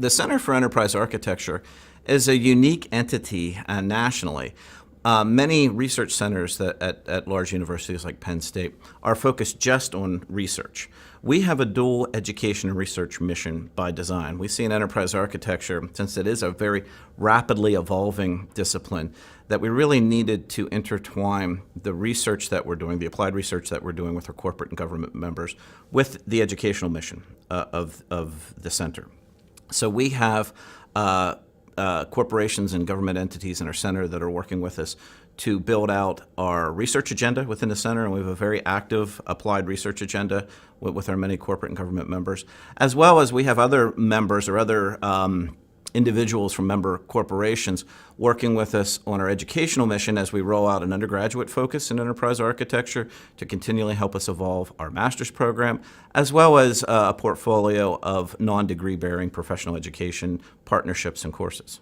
The Center for Enterprise Architecture is a unique entity nationally. Many research centers at large universities like Penn State are focused just on research. We have a dual education and research mission by design. We see in enterprise architecture, since it is a very rapidly evolving discipline, that we really needed to intertwine the research that we're doing, the applied research that we're doing with our corporate and government members, with the educational mission of the center. So we have corporations and government entities in our center that are working with us to build out our research agenda within the center, and we have a very active applied research agenda with our many corporate and government members, as well as we have other members or other individuals from member corporations working with us on our educational mission as we roll out an undergraduate focus in enterprise architecture to continually help us evolve our master's program, as well as a portfolio of non-degree bearing professional education partnerships and courses.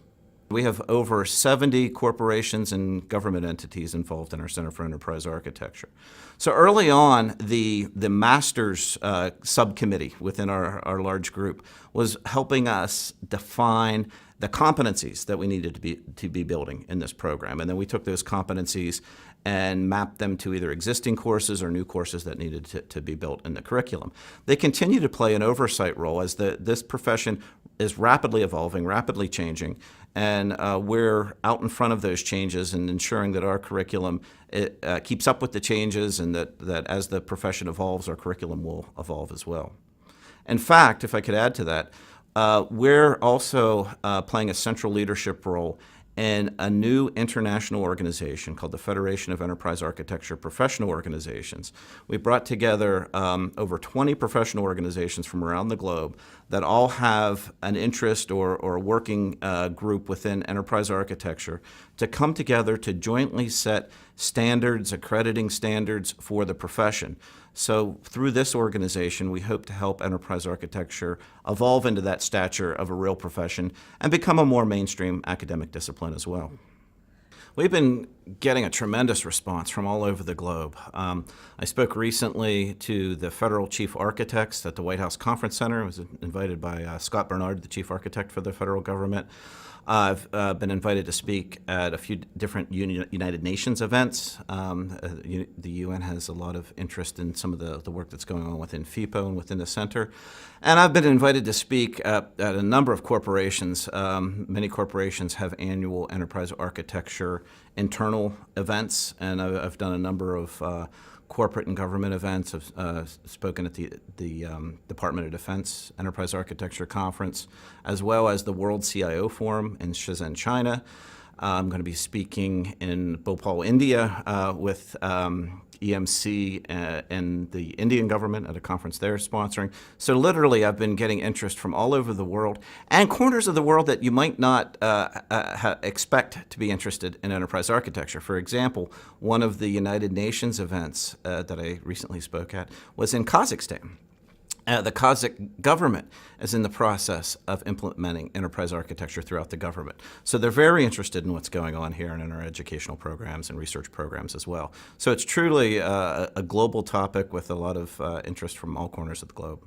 We have over 70 corporations and government entities involved in our Center for Enterprise Architecture. So early on, the master's subcommittee within our large group was helping us define the competencies that we needed to be building in this program. And then we took those competencies and mapped them to either existing courses or new courses that needed to be built in the curriculum. They continue to play an oversight role as this profession is rapidly evolving, rapidly changing, and we're out in front of those changes and ensuring that our curriculum keeps up with the changes, and that as the profession evolves, our curriculum will evolve as well. In fact, if I could add to that, we're also playing a central leadership role in a new international organization called the Federation of Enterprise Architecture Professional Organizations. We brought together over 20 professional organizations from around the globe that all have an interest or a working group within enterprise architecture to come together to jointly set standards, accrediting standards for the profession. So through this organization, we hope to help enterprise architecture evolve into that stature of a real profession and become a more mainstream academic discipline as well. We've been getting a tremendous response from all over the globe. I spoke recently to the federal chief architects at the White House Conference Center. I was invited by Scott Bernard, the chief architect for the federal government. I've been invited to speak at a few different United Nations events. The UN has a lot of interest in some of the work that's going on within FIPO and within the center. And I've been invited to speak at a number of corporations. Many corporations have annual enterprise architecture internal events, and I've done a number of corporate and government events. I've spoken at the Department of Defense Enterprise Architecture Conference, as well as the World CIO Forum in Shenzhen, China. I'm going to be speaking in Bhopal, India, with EMC and the Indian government at a conference they're sponsoring. So literally, I've been getting interest from all over the world and corners of the world that you might not expect to be interested in enterprise architecture. For example, one of the United Nations events that I recently spoke at was in Kazakhstan. The Kazakh government is in the process of implementing enterprise architecture throughout the government. So they're very interested in what's going on here and in our educational programs and research programs as well. So it's truly a global topic with a lot of interest from all corners of the globe.